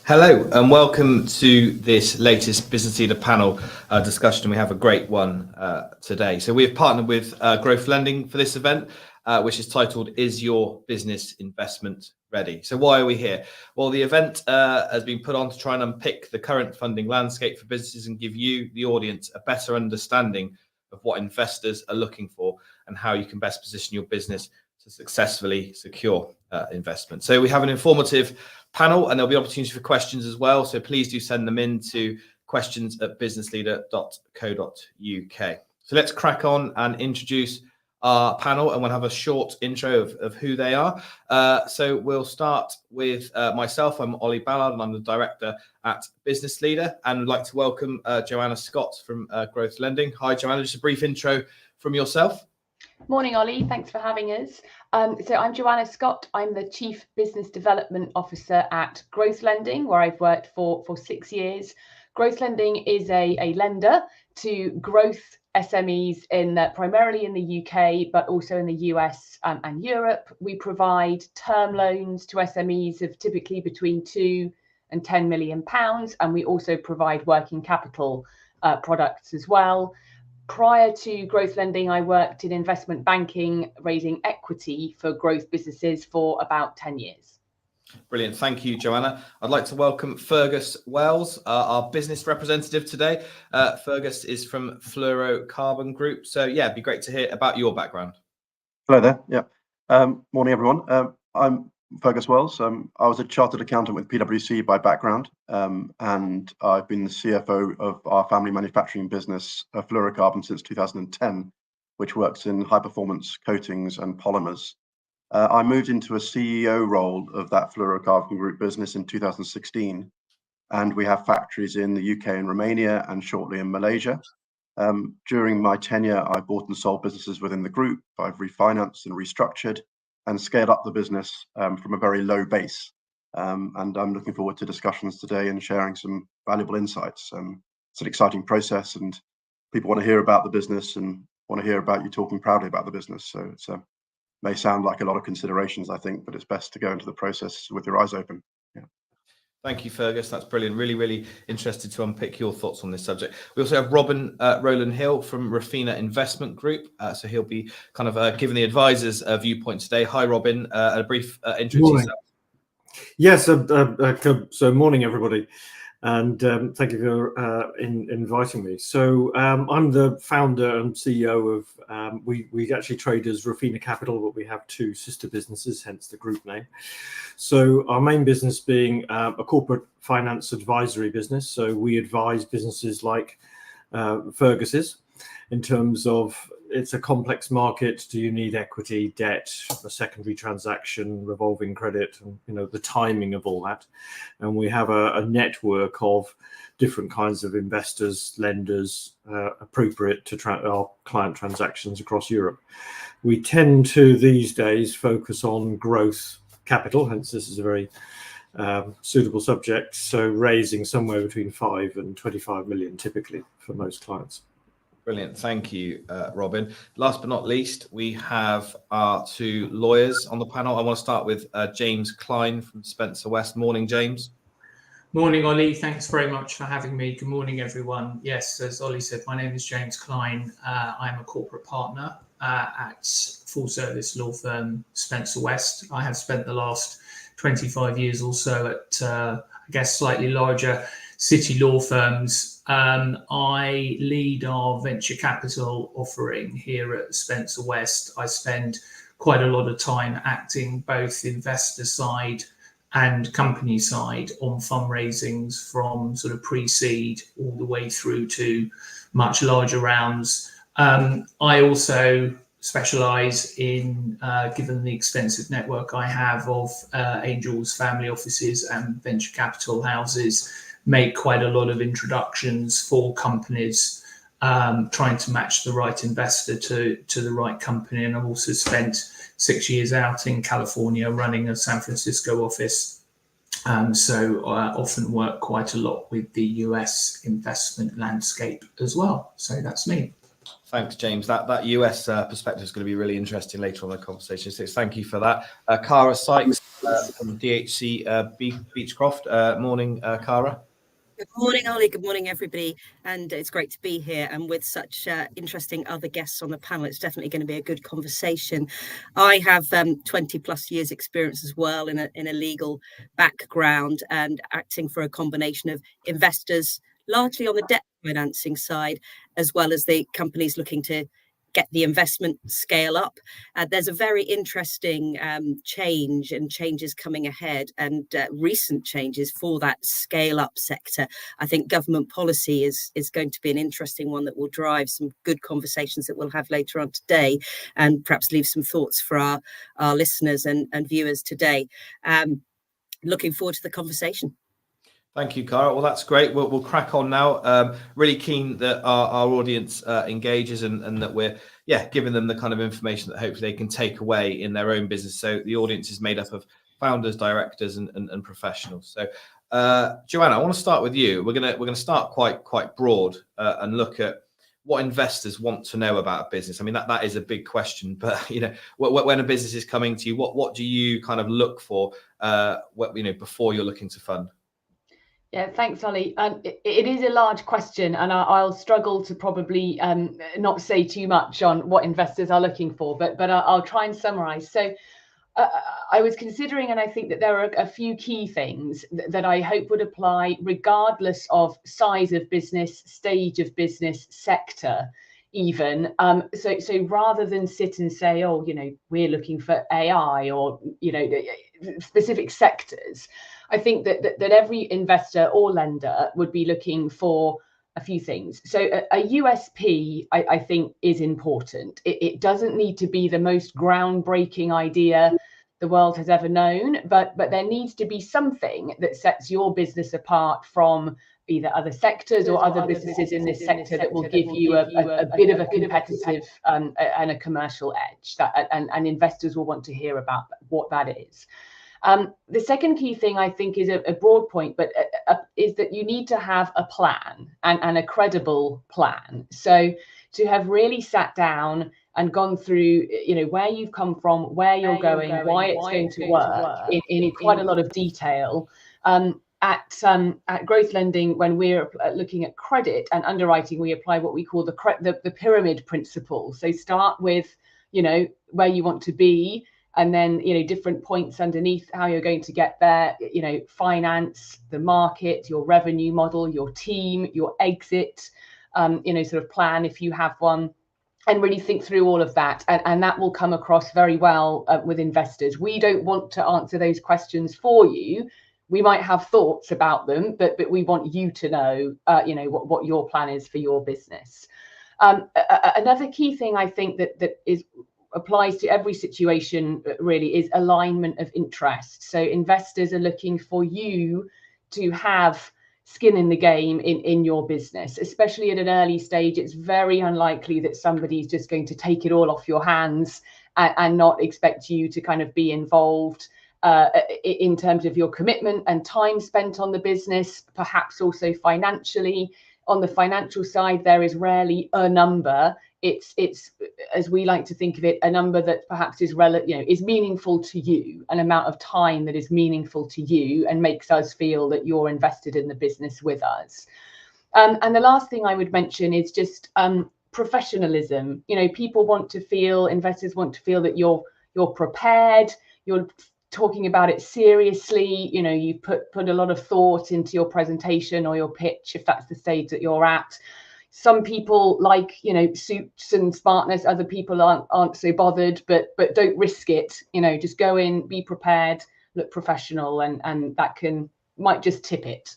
Hello and welcome to this latest Business Leader panel discussion. We have a great one today. So we have partnered with Growth Lending for this event, which is titled, Is Your Business Investment Ready? So why are we here? Well, the event has been put on to try and unpick the current funding landscape for businesses and give you, the audience, a better understanding of what investors are looking for and how you can best position your business to successfully secure investment. So we have an informative panel and there'll be opportunity for questions as well. So please do send them in to questions@businessleader.co.uk. So let's crack on and introduce our panel, and we'll have a short intro of who they are. So we'll start with myself. I'm Ollie Ballard and I'm the director at Business Leader, and I'd like to welcome Joanna Scott from Growth Lending. Hi, Joanna, just a brief intro from yourself. Morning, Ollie. Thanks for having us. So I'm Joanna Scott. I'm the Chief Business Development Officer at Growth Lending, where I've worked for 6 years. Growth Lending is a lender to growth SMEs primarily in the UK, but also in the US and Europe. We provide term loans to SMEs of typically between £2 and £10 million, and we also provide working capital products as well. Prior to Growth Lending, I worked in investment banking, raising equity for growth businesses for about 10 years. Brilliant. Thank you, Joanna. I'd like to welcome Fergus Wells, our business representative today. Fergus is from Fluorocarbon Group. So yeah, it'd be great to hear about your background. Hello there. Yeah. Morning, everyone. I'm Fergus Wells. I was a chartered accountant with PwC by background, and I've been the CFO of our family manufacturing business, Fluorocarbon, since 2010, which works in high-performance coatings and polymers. I moved into a CEO role of that Fluorocarbon Group business in 2016, and we have factories in the UK and Romania and shortly in Malaysia. During my tenure, I bought and sold businesses within the group. I've refinanced and restructured and scaled up the business from a very low base. And I'm looking forward to discussions today and sharing some valuable insights. It's an exciting process and people want to hear about the business and want to hear about you talking proudly about the business. So it may sound like a lot of considerations, I think, but it's best to go into the process with your eyes open. Yeah. Thank you, Fergus. That's brilliant. Really, really interested to unpick your thoughts on this subject. We also have Robin Rowland Hill from Rafina Investment Group. So he'll be kind of giving the advisors a viewpoint today. Hi, Robin. A brief intro to yourself. Yes. So morning, everybody. And thank you for inviting me. So I'm the founder and CEO of, we actually trade as Rafina Capital, but we have 2 sister businesses, hence the group name. So our main business being a corporate finance advisory business. So we advise businesses like Fergus's in terms of, it's a complex market. Do you need equity, debt, a secondary transaction, revolving credit, and the timing of all that? And we have a network of different kinds of investors, lenders, appropriate to our client transactions across Europe. We tend to these days focus on growth capital, hence this is a very suitable subject. So raising somewhere between 5 and 25 million typically for most clients. Brilliant. Thank you, Robin. Last but not least, we have our 2 lawyers on the panel. I want to start with James Klein from Spencer West. Morning, James. Morning, Ollie. Thanks very much for having me. Good morning, everyone. Yes, as Ollie said, my name is James Klein. I'm a corporate partner at full-service law firm Spencer West. I have spent the last 25 years or so at, I guess, slightly larger city law firms. I lead our venture capital offering here at Spencer West. I spend quite a lot of time acting both investor side and company side on fundraisings from sort of pre-seed all the way through to much larger rounds. I also specialize in, given the extensive network I have of angels, family offices and venture capital houses, make quite a lot of introductions for companies, trying to match the right investor to the right company. And I've also spent 6 years out in California running a San Francisco office. So I often work quite a lot with the US investment landscape as well. So that's me. Thanks, James. That US perspective is going to be really interesting later on in the conversation. So thank you for that. Cara Sykes from DHC Beechcroft. Morning, Cara. Good morning, Ollie. Good morning, everybody. And it's great to be here. And with such interesting other guests on the panel, it's definitely going to be a good conversation. I have 20 plus years experience as well in a legal background and acting for a combination of investors, largely on the debt financing side, as well as the companies looking to get the investment scale up. There's a very interesting changes coming ahead, and recent changes for that scale up sector. I think government policy is going to be an interesting one that will drive some good conversations that we'll have later on today, and perhaps leave some thoughts for our listeners and viewers today. Looking forward to the conversation. Thank you, Cara. Well, that's great. We'll crack on now. Really keen that our audience engages and that we're giving them the kind of information that hopefully they can take away in their own business. So the audience is made up of founders, directors, and professionals. So Joanna, I want to start with you. We're gonna start quite broad and look at what investors want to know about a business. I mean, that is a big question, but when a business is coming to you, what do you kind of look for before you're looking to fund? Yeah, thanks, Ollie. It is a large question, and I'll struggle to probably not say too much on what investors are looking for, but I'll try and summarize. So I was considering, and I think that there are a few key things that I hope would apply regardless of size of business, stage of business, sector even. So rather than sit and say, oh, we're looking for AI or, specific sectors, I think that every investor or lender would be looking for a few things. So a USP, I think, is important. It doesn't need to be the most groundbreaking idea the world has ever known, but there needs to be something that sets your business apart from either other sectors or other businesses in this sector that will give you a bit of a competitive and a commercial edge. And investors will want to hear about what that is. The second key thing, I think, is a broad point, but is that you need to have a plan and a credible plan. So to have really sat down and gone through, where you've come from, where you're going, why it's going to work in quite a lot of detail. At Growth Lending, when we're looking at credit and underwriting, we apply what we call the pyramid principle. So start with, where you want to be, and then, different points underneath how you're going to get there, finance, the market, your revenue model, your team, your exit, sort of plan if you have one, and really think through all of that. And that will come across very well with investors. We don't want to answer those questions for you. We might have thoughts about them, but we want you to know, what your plan is for your business. Another key thing I think that applies to every situation really is alignment of interest. So investors are looking for you to have skin in the game in your business, especially at an early stage. It's very unlikely that somebody's just going to take it all off your hands and not expect you to kind of be involved in terms of your commitment and time spent on the business, perhaps also financially. On the financial side, there is rarely a number. It's as we like to think of it, a number that perhaps is is meaningful to you, an amount of time that is meaningful to you and makes us feel that you're invested in the business with us. And the last thing I would mention is just professionalism. Investors want to feel that you're prepared, you're talking about it seriously, you put a lot of thought into your presentation or your pitch, if that's the stage that you're at. Some people like, suits and smartness. Other people aren't so bothered, but don't risk it. Just go in, be prepared, look professional, and that might just tip it.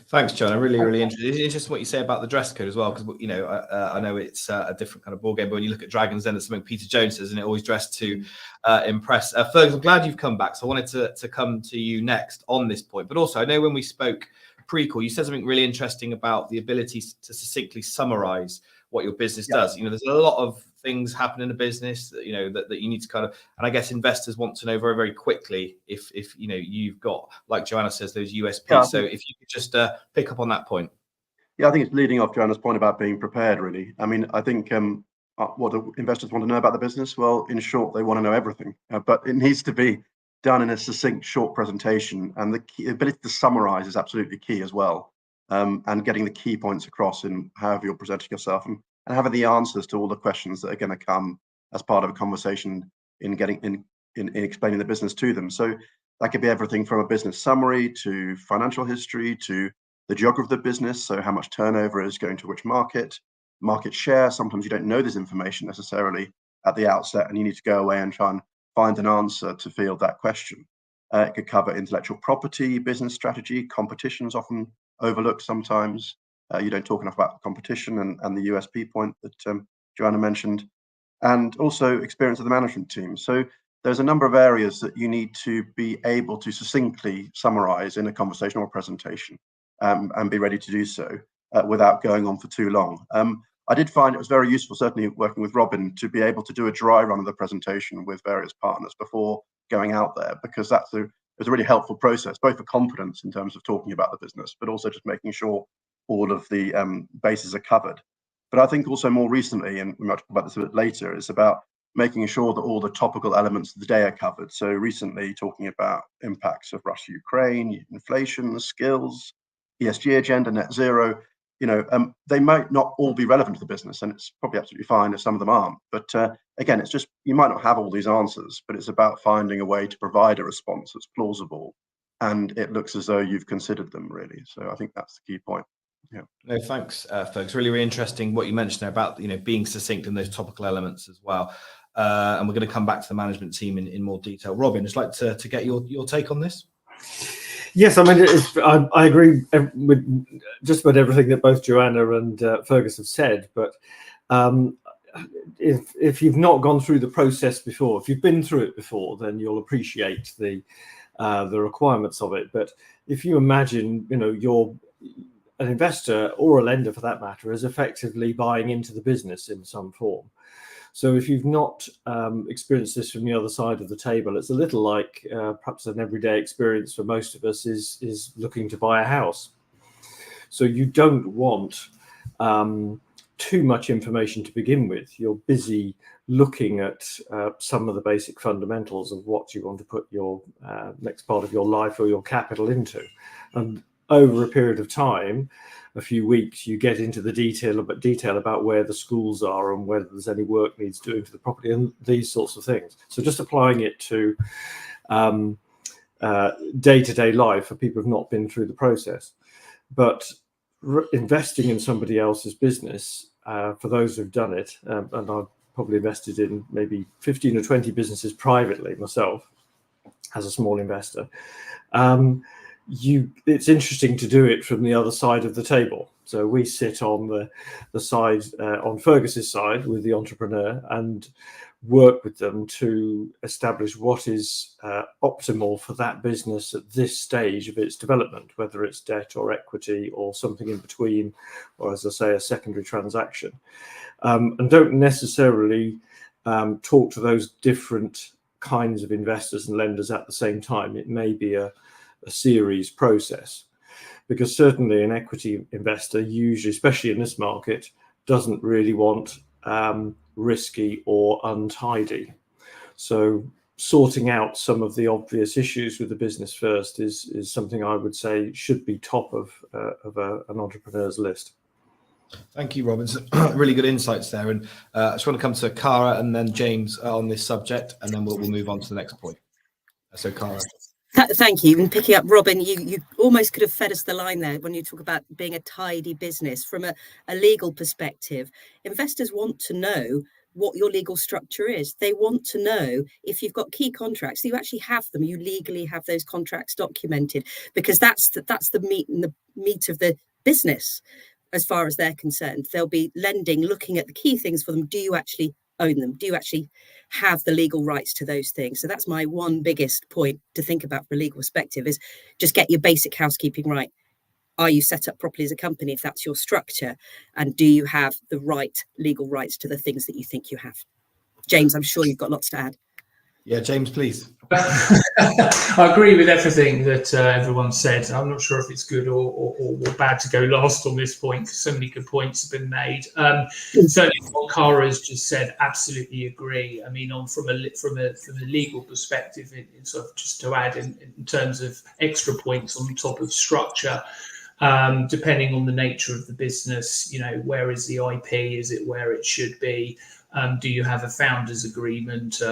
Thanks, John. I'm really interested. It's interesting what you say about the dress code as well, because I know it's a different kind of ball game. But when you look at Dragons, then it's something Peter Jones says, and it always dressed to impress. Fergus, I'm glad you've come back. So I wanted to come to you next on this point. But also, I know when we spoke pre-call, you said something really interesting about the ability to succinctly summarize what your business does. There's a lot of things happen in a business that that you need to kind of, and I guess investors want to know very, very quickly if you've got, like Joanna says, those USPs. Yeah. So if you could just pick up on that point. Yeah, I think it's leading off Joanna's point about being prepared, really. I mean, I think what do investors want to know about the business? Well, in short, they want to know everything, but it needs to be done in a succinct, short presentation, and the ability to summarize is absolutely key as well. And getting the key points across in however you're presenting yourself, and having the answers to all the questions that are going to come as part of a conversation in explaining the business to them. So that could be everything from a business summary to financial history to the geography of the business. So how much turnover is going to which market share. Sometimes you don't know this information necessarily at the outset, and you need to go away and try and find an answer to field that question. It could cover intellectual property, business strategy, competition is often overlooked sometimes. You don't talk enough about competition and the USP point that Joanna mentioned, and also experience of the management team. So there's a number of areas that you need to be able to succinctly summarize in a conversation or presentation, and be ready to do so without going on for too long. I did find it was very useful, certainly working with Robin, to be able to do a dry run of the presentation with various partners before going out there, because it was a really helpful process, both for confidence in terms of talking about the business, but also just making sure all of the bases are covered. But I think also more recently, and we might talk about this a bit later, is about making sure that all the topical elements of the day are covered. So recently talking about impacts of Russia, Ukraine, inflation, skills, ESG agenda, net zero. They might not all be relevant to the business, and it's probably absolutely fine if some of them aren't. But again, it's just, you might not have all these answers, but it's about finding a way to provide a response that's plausible and it looks as though you've considered them, really. So I think that's the key point. Yeah. No, thanks, folks. Really, really interesting what you mentioned there about being succinct in those topical elements as well. And we're going to come back to the management team in more detail. Robin, I'd like to get your take on this. Yes, I mean, I agree with just about everything that both Joanna and Fergus have said. But if you've not gone through the process before, if you've been through it before, then you'll appreciate the requirements of it. But if you imagine, you're an investor or a lender for that matter is effectively buying into the business in some form. So if you've not experienced this from the other side of the table, it's a little like perhaps an everyday experience for most of us is looking to buy a house. So you don't want too much information to begin with. You're busy looking at some of the basic fundamentals of what you want to put your next part of your life or your capital into. And over a period of time, a few weeks, you get into the detail about where the schools are and whether there's any work needs doing to the property and these sorts of things. So just applying it to day-to-day life for people who've not been through the process. But investing in somebody else's business, for those who've done it, and I've probably invested in maybe 15 or 20 businesses privately myself as a small investor, it's interesting to do it from the other side of the table. So we sit on the side, on Fergus's side with the entrepreneur, and work with them to establish what is optimal for that business at this stage of its development, whether it's debt or equity or something in between, or as I say, a secondary transaction. And don't necessarily talk to those different kinds of investors and lenders at the same time. It may be a series process, because certainly an equity investor usually, especially in this market, doesn't really want risky or untidy. So sorting out some of the obvious issues with the business first is something I would say should be top of an entrepreneur's list. Thank you, Robin. Really good insights there. And I just want to come to Cara and then James on this subject, and then we'll move on to the next point. So Cara. Thank you. And picking up, Robin, you almost could have fed us the line there when you talk about being a tidy business. From a legal perspective, investors want to know what your legal structure is. They want to know if you've got key contracts, you actually have them, you legally have those contracts documented, because that's the meat of the business as far as they're concerned. They'll be lending, looking at the key things for them. Do you actually own them? Do you actually have the legal rights to those things? So that's my one biggest point to think about from a legal perspective, is just get your basic housekeeping right. Are you set up properly as a company if that's your structure? And do you have the right legal rights to the things that you think you have? James, I'm sure you've got lots to add. Yeah, James, please. I agree with everything that everyone said. I'm not sure if it's good or bad to go last on this point, because so many good points have been made. Certainly, what Cara has just said, absolutely agree. I mean, from a legal perspective, sort of just to add in terms of extra points on top of structure. Depending on the nature of the business, where is the IP? Is it where it should be? Do you have a founders agreement,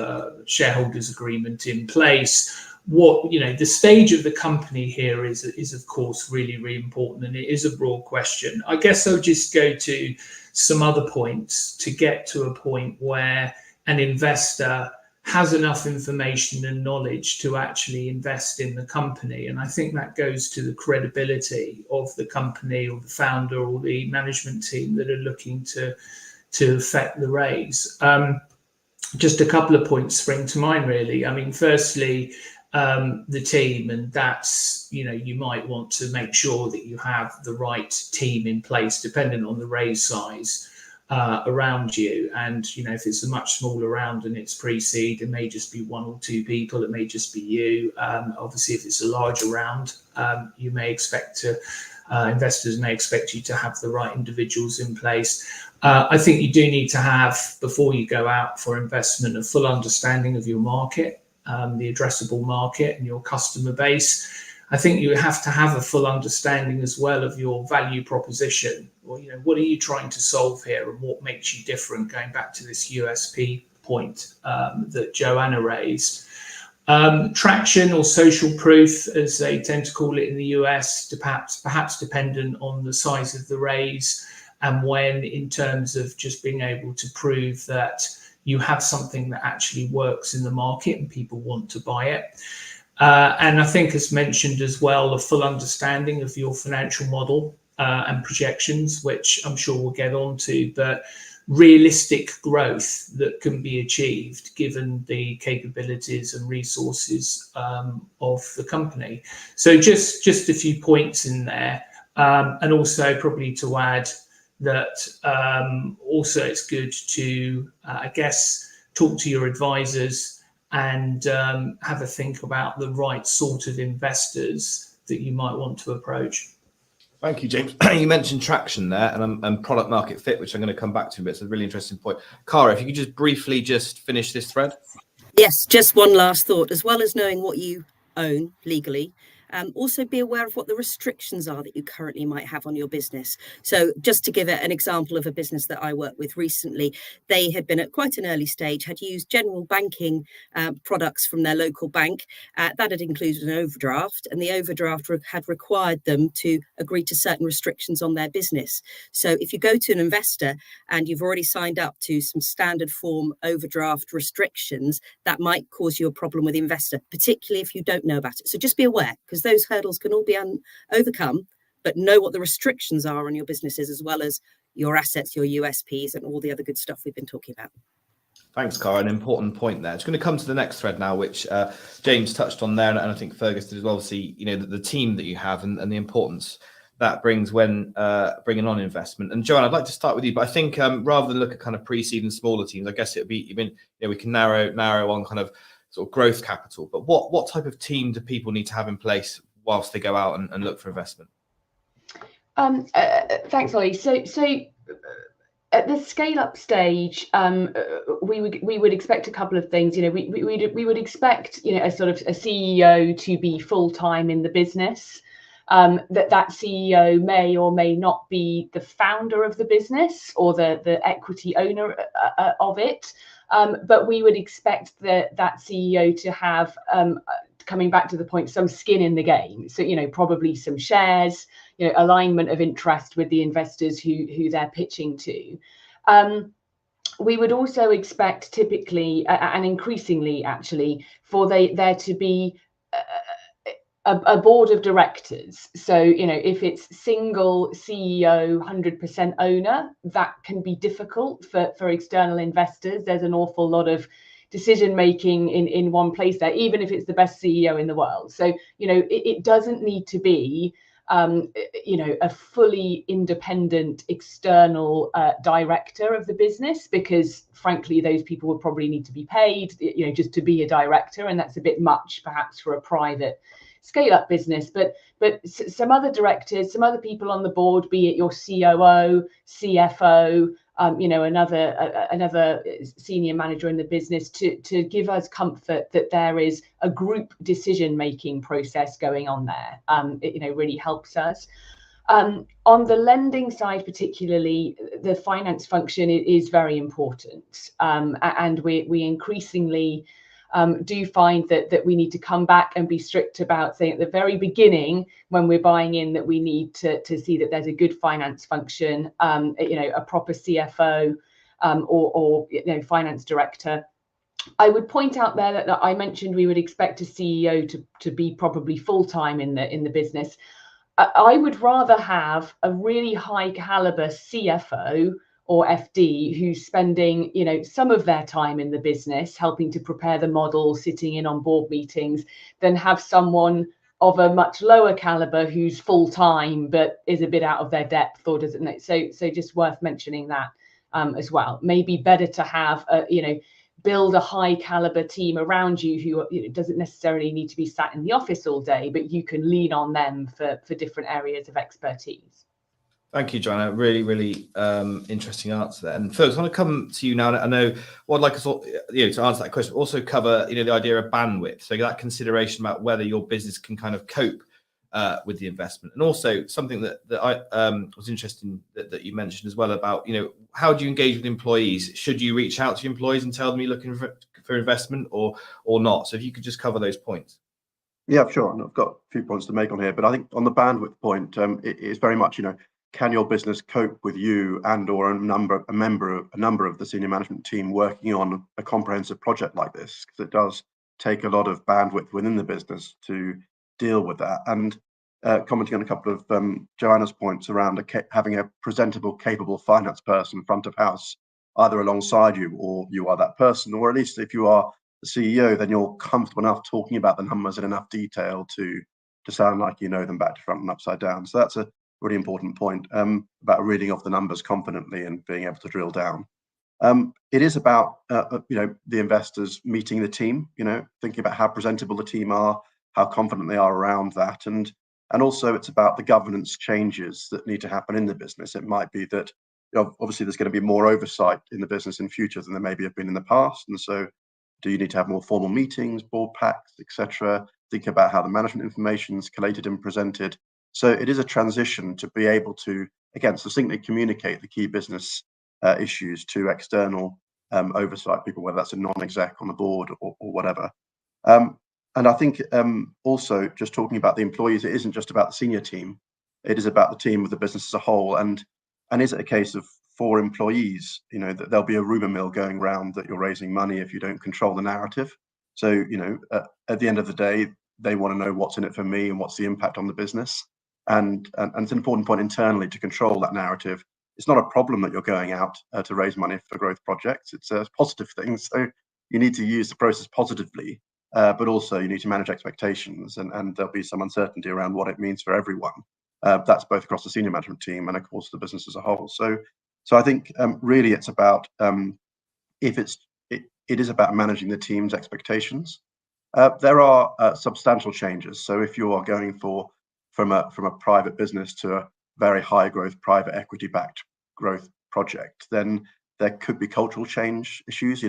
shareholders agreement in place? The stage of the company here is of course really, really important, and it is a broad question. I guess I'll just go to some other points to get to a point where an investor has enough information and knowledge to actually invest in the company. And I think that goes to the credibility of the company or the founder or the management team that are looking to affect the raise. Just a couple of points spring to mind, really. I mean, firstly, the team, and that's, you might want to make sure that you have the right team in place, depending on the raise size around you. And, if it's a much smaller round and it's pre-seed, it may just be one or two people, it may just be you. Obviously, if it's a larger round, you may expect to, investors may expect you to have the right individuals in place. I think you do need to have, before you go out for investment, a full understanding of your market, the addressable market and your customer base. I think you have to have a full understanding as well of your value proposition. Or, what are you trying to solve here, and what makes you different? Going back to this USP point that Joanna raised. Traction or social proof, as they tend to call it in the US, perhaps dependent on the size of the raise and when, in terms of just being able to prove that you have something that actually works in the market and people want to buy it. And I think, as mentioned as well, a full understanding of your financial model and projections, which I'm sure we'll get on to, but realistic growth that can be achieved given the capabilities and resources of the company. So just a few points in there. And also probably to add that also it's good to, I guess, talk to your advisors and have a think about the right sort of investors that you might want to approach. Thank you, James. You mentioned traction there and product market fit, which I'm going to come back to, but it's a really interesting point. Cara, if you could just briefly finish this thread. Yes, just one last thought. As well as knowing what you own legally, also be aware of what the restrictions are that you currently might have on your business. So just to give an example of a business that I worked with recently, they had been at quite an early stage, had used general banking products from their local bank. That had included an overdraft, and the overdraft had required them to agree to certain restrictions on their business. So if you go to an investor and you've already signed up to some standard form overdraft restrictions, that might cause you a problem with the investor, particularly if you don't know about it. So just be aware, because those hurdles can all be overcome, but know what the restrictions are on your businesses, as well as your assets, your USPs, and all the other good stuff we've been talking about. Thanks, Cara. An important point there. It's going to come to the next thread now, which James touched on there, and I think Fergus did as well. See, the team that you have and the importance that brings when bringing on investment. And Joanne, I'd like to start with you, but I think rather than look at kind of pre-seed and smaller teams, I guess it'd be we can narrow on kind of sort of growth capital. But what type of team do people need to have in place whilst they go out and look for investment? Thanks, Ollie. So at the scale-up stage, we would expect a couple of things. We would expect a sort of a CEO to be full-time in the business. That CEO may or may not be the founder of the business or the equity owner of it. But we would expect that CEO to have, coming back to the point, some skin in the game. So, probably some shares, alignment of interest with the investors who they're pitching to. We would also expect typically and increasingly actually for there to be a board of directors. So, if it's single CEO, 100% owner, that can be difficult for external investors. There's an awful lot of decision making in one place there, even if it's the best CEO in the world. So, it doesn't need to be a fully independent external director of the business, because frankly those people would probably need to be paid just to be a director, and that's a bit much perhaps for a private scale-up business. But some other directors, some other people on the board, be it your COO, CFO, another senior manager in the business, to give us comfort that there is a group decision-making process going on there. It really helps us. On the lending side, particularly, the finance function is very important, and we increasingly do find that we need to come back and be strict about saying at the very beginning, when we're buying in, that we need to see that there's a good finance function, a proper CFO or finance director. I would point out there that I mentioned we would expect a CEO to be probably full-time in the business. I would rather have a really high caliber CFO or FD who's spending, some of their time in the business helping to prepare the model, sitting in on board meetings, than have someone of a much lower caliber who's full-time but is a bit out of their depth or doesn't know. So just worth mentioning that as well. Maybe better to have build a high caliber team around you who doesn't necessarily need to be sat in the office all day, but you can lean on them for different areas of expertise. Thank you, Joanna. Really, really interesting answer there. And folks, I want to come to you now. I know what I'd like us all, to answer that question, also cover, the idea of bandwidth. So that consideration about whether your business can kind of cope with the investment, and also something that I was interested in that you mentioned as well about, how do you engage with employees? Should you reach out to employees and tell them you're looking for investment or not? So if you could just cover those points. Yeah, sure. And I've got a few points to make on here, but I think on the bandwidth point, it is very much, can your business cope with you and or a number of the senior management team working on a comprehensive project like this? Because it does take a lot of bandwidth within the business to deal with that. And commenting on a couple of Joanna's points around having a presentable, capable finance person front of house, either alongside you or you are that person, or at least if you are the CEO, then you're comfortable enough talking about the numbers in enough detail to sound like you know them back to front and upside down. So that's a really important point about reading off the numbers confidently and being able to drill down. It is about the investors meeting the team, thinking about how presentable the team are, how confident they are around that, and also it's about the governance changes that need to happen in the business. It might be that obviously there's going to be more oversight in the business in future than there maybe have been in the past, and so do you need to have more formal meetings, board packs, etc.? Think about how the management information is collated and presented. So it is a transition to be able to, again, succinctly communicate the key business issues to external oversight people, whether that's a non-exec on the board or whatever. And I think also just talking about the employees, it isn't just about the senior team. It is about the team of the business as a whole. And is it a case of for employees, that there'll be a rumor mill going around that you're raising money if you don't control the narrative? So, at the end of the day, they want to know what's in it for me and what's the impact on the business. And it's an important point internally to control that narrative. It's not a problem that you're going out to raise money for growth projects. It's a positive thing. So you need to use the process positively, but also you need to manage expectations, and there'll be some uncertainty around what it means for everyone. That's both across the senior management team and of course the business as a whole. So I think really it's about it is about managing the team's expectations. There are substantial changes. So if you are going from a private business to a very high growth private equity backed growth project, then there could be cultural change issues.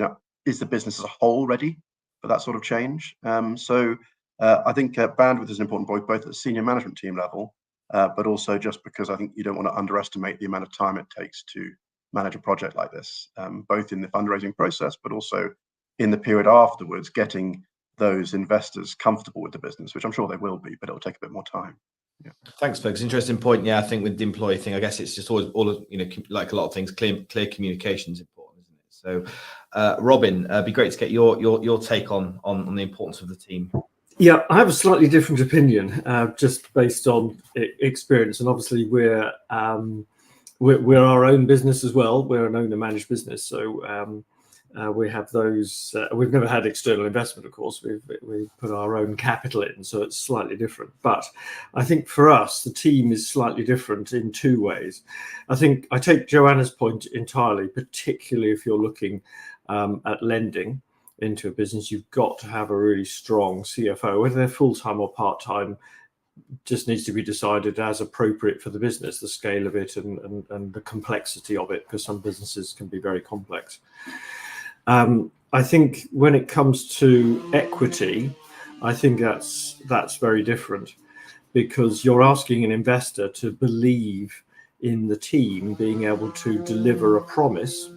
Is the business as a whole ready for that sort of change? So I think bandwidth is an important point, both at the senior management team level, but also just because I think you don't want to underestimate the amount of time it takes to manage a project like this, both in the fundraising process, but also in the period afterwards, getting those investors comfortable with the business, which I'm sure they will be, but it'll take a bit more time. Yeah. Thanks, folks. Interesting point. Yeah, I think with the employee thing, I guess it's just always like a lot of things, clear communication is important, isn't it? So, Robin, it'd be great to get your take on the importance of the team. Yeah, I have a slightly different opinion, just based on experience, and obviously we're our own business as well. We're an owner-managed business, so We have those. We've never had external investment, of course. We've put our own capital in, so it's slightly different. But I think for us, the team is slightly different in two ways. I think I take Joanna's point entirely, particularly if you're looking at lending into a business. You've got to have a really strong CFO, whether they're full-time or part-time. Just needs to be decided as appropriate for the business, the scale of it and the complexity of it, because some businesses can be very complex. I think when it comes to equity, I think that's very different, because you're asking an investor to believe in the team being able to deliver a promise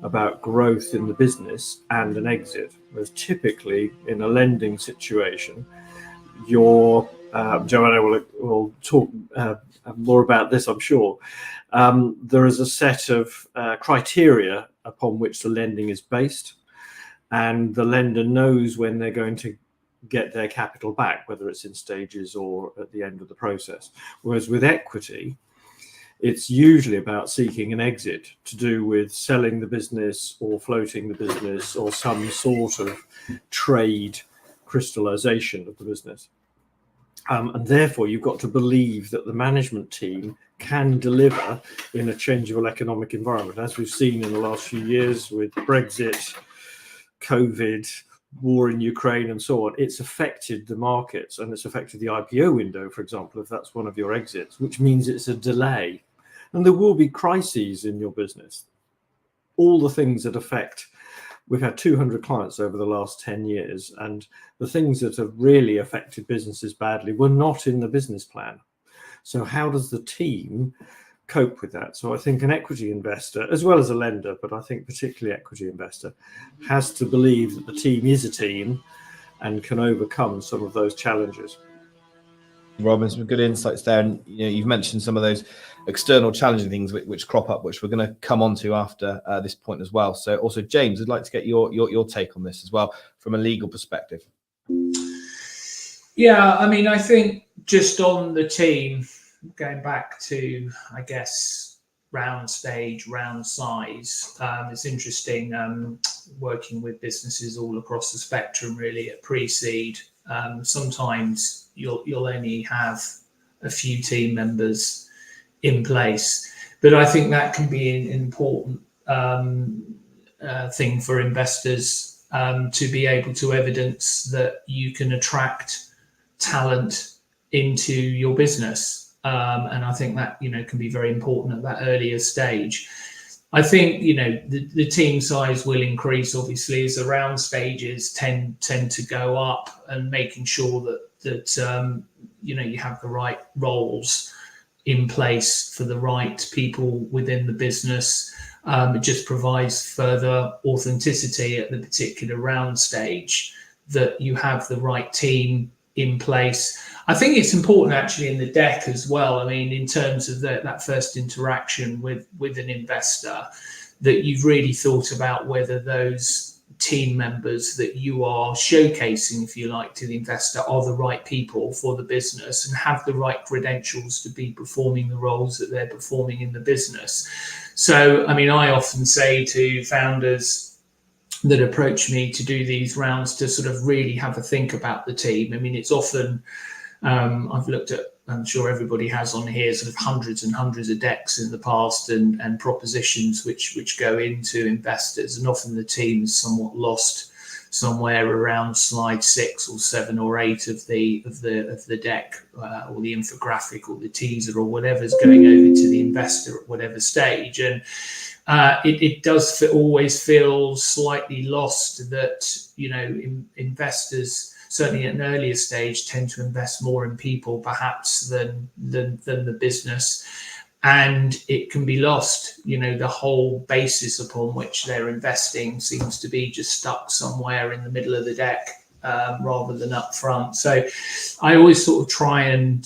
about growth in the business and an exit. Whereas typically in a lending situation, Joanna will talk more about this, I'm sure. There is a set of criteria upon which the lending is based, and the lender knows when they're going to get their capital back, whether it's in stages or at the end of the process. Whereas with equity, it's usually about seeking an exit to do with selling the business or floating the business or some sort of trade crystallization of the business. And therefore, you've got to believe that the management team can deliver in a changeable economic environment, as we've seen in the last few years with Brexit, COVID, war in Ukraine, and so on. It's affected the markets, and it's affected the IPO window, for example, if that's one of your exits, which means it's a delay. And there will be crises in your business. All the things that affect. We've had 200 clients over the last 10 years, and the things that have really affected businesses badly were not in the business plan. So how does the team cope with that? So I think an equity investor, as well as a lender, but I think particularly equity investor, has to believe that the team is a team and can overcome some of those challenges. Robin, some good insights there, and you've mentioned some of those external challenging things which crop up, which we're going to come on to after this point as well. So also, James, I'd like to get your take on this as well from a legal perspective. Yeah, I mean, I think just on the team, going back to, I guess, round stage, round size, it's interesting working with businesses all across the spectrum, really, at pre-seed. Sometimes you'll only have a few team members in place, but I think that can be an important thing for investors to be able to evidence that you can attract talent into your business, and I think that can be very important at that earlier stage. I think the team size will increase, obviously, as the round stages tend to go up, and making sure that you have the right roles in place for the right people within the business. It just provides further authenticity at the particular round stage, that you have the right team in place. I think it's important actually in the deck as well. I mean, in terms of that first interaction with an investor, that you've really thought about whether those team members that you are showcasing, if you like, to the investor are the right people for the business and have the right credentials to be performing the roles that they're performing in the business. So, I mean, I often say to founders that approach me to do these rounds to sort of really have a think about the team. I mean, it's often, I've looked at, I'm sure everybody has on here, sort of hundreds and hundreds of decks in the past and propositions which go into investors, and often the team is somewhat lost somewhere around slide 6 or 7 or 8 of the deck, or the infographic or the teaser or whatever's going over to the investor at whatever stage. And it does always feel slightly lost that investors, certainly at an earlier stage, tend to invest more in people perhaps than the business, and it can be lost. The whole basis upon which they're investing seems to be just stuck somewhere in the middle of the deck rather than up front. So I always sort of try and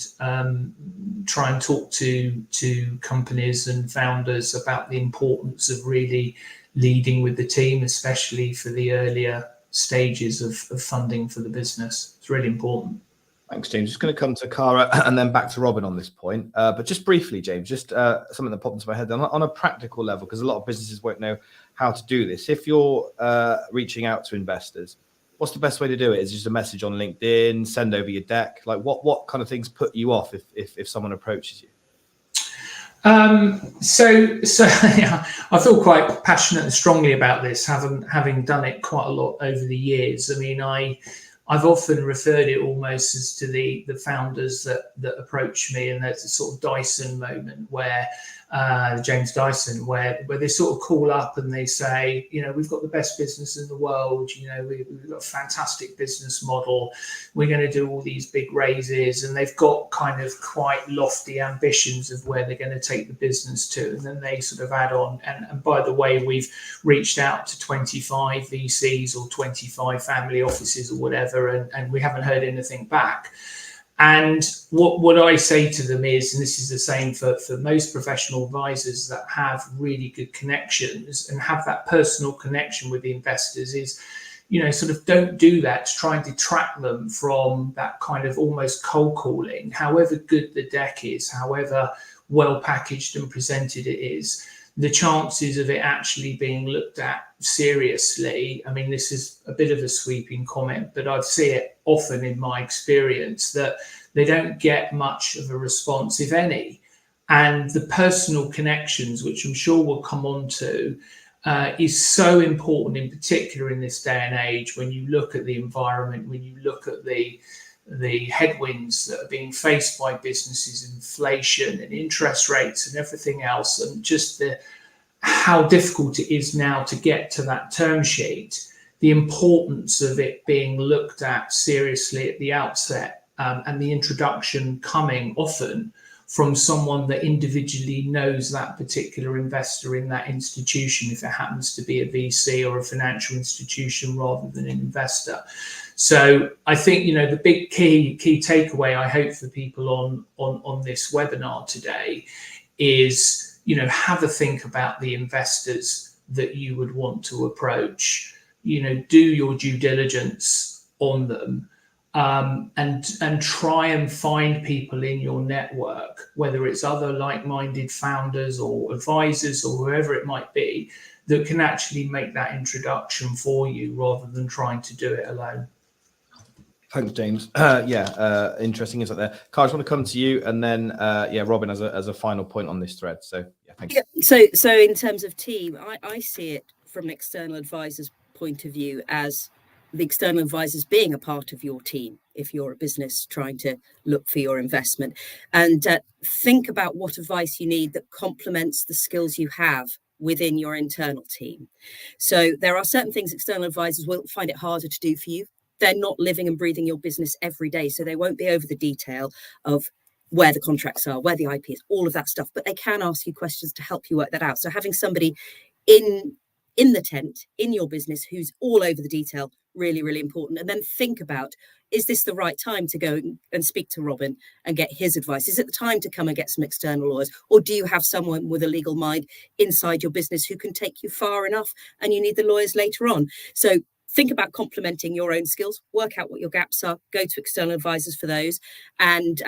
talk to companies and founders about the importance of really leading with the team, especially for the earlier stages of funding for the business. It's really important. Thanks, James. Just going to come to Cara and then back to Robin on this point. But just briefly, James, just something that popped into my head on a practical level, because a lot of businesses won't know how to do this. If you're reaching out to investors, what's the best way to do it? Is it just a message on LinkedIn, send over your deck? Like what kind of things put you off if someone approaches you? So yeah, I feel quite passionate and strongly about this, having done it quite a lot over the years. I mean, I've often referred it almost as to the founders that approach me, and there's a sort of Dyson moment where James Dyson, where they sort of call up and they say, you know, we've got the best business in the world, you know, we've got a fantastic business model, we're going to do all these big raises, and they've got kind of quite lofty ambitions of where they're going to take the business to, and then they sort of add on, and by the way, we've reached out to 25 VCs or 25 family offices or whatever, and we haven't heard anything back. And what I say to them is, and this is the same for most professional advisors that have really good connections and have that personal connection with the investors, is, you know, sort of don't do that to try and detract them from that kind of almost cold calling. However good the deck is, however well packaged and presented it is, the chances of it actually being looked at seriously, I mean, this is a bit of a sweeping comment, but I see it often in my experience that they don't get much of a response, if any. And the personal connections, which I'm sure we'll come on to, is so important, in particular in this day and age, when you look at the environment, when you look at the headwinds that are being faced by businesses, inflation and interest rates and everything else, and just how difficult it is now to get to that term sheet, the importance of it being looked at seriously at the outset, and the introduction coming often from someone that individually knows that particular investor in that institution, if it happens to be a VC or a financial institution rather than an investor. So I think, you know, the big key takeaway I hope for people on this webinar today is, you know, have a think about the investors that you would want to approach. You know, do your due diligence on them, and try and find people in your network, whether it's other like-minded founders or advisors or whoever it might be, that can actually make that introduction for you rather than trying to do it alone. Thanks, James. Interesting insight there. Cara, I just want to come to you, and then Robin as a final point on this thread. So yeah, thank you. Yeah, so in terms of team, I see it from an external advisor's point of view as the external advisors being a part of your team if you're a business trying to look for your investment, and think about what advice you need that complements the skills you have within your internal team. So there are certain things external advisors will find it harder to do for you. They're not living and breathing your business every day, so they won't be over the detail of where the contracts are, where the IP is, all of that stuff, but they can ask you questions to help you work that out. So having somebody in the tent, in your business, who's all over the detail, really, really important. And then think about, is this the right time to go and speak to Robin and get his advice? Is it the time to come and get some external lawyers? Or do you have someone with a legal mind inside your business who can take you far enough and you need the lawyers later on? So think about complementing your own skills, work out what your gaps are, go to external advisors for those. And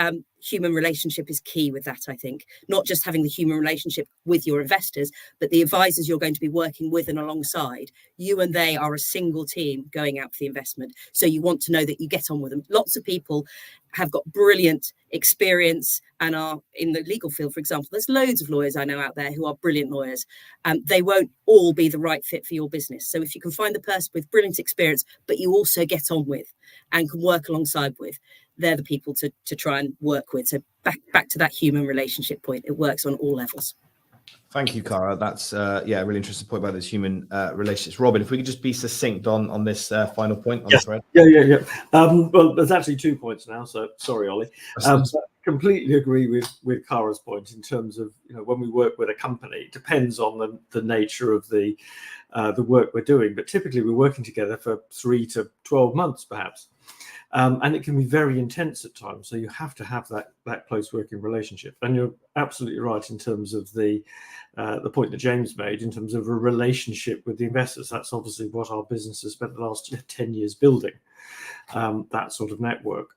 human relationship is key with that, I think. Not just having the human relationship with your investors, but the advisors you're going to be working with and alongside. You and they are a single team going out for the investment. So you want to know that you get on with them. Lots of people have got brilliant experience and are in the legal field, for example. There's loads of lawyers I know out there who are brilliant lawyers. They won't all be the right fit for your business. So if you can find the person with brilliant experience, but you also get on with and can work alongside with, they're the people to try and work with. So back to that human relationship point. It works on all levels. Thank you, Cara. That's a really interesting point about this human relationships. Robin, if we could just be succinct on this final point on the thread. Yeah. Well, there's actually 2 points now, so sorry, Ollie. Completely agree with Cara's point in terms of, you know, when we work with a company, it depends on the nature of the work we're doing, but typically we're working together for 3 to 12 months, perhaps. And it can be very intense at times. So you have to have that close working relationship. And you're absolutely right in terms of the point that James made in terms of a relationship with the investors. That's obviously what our business has spent the last 10 years building. that sort of network,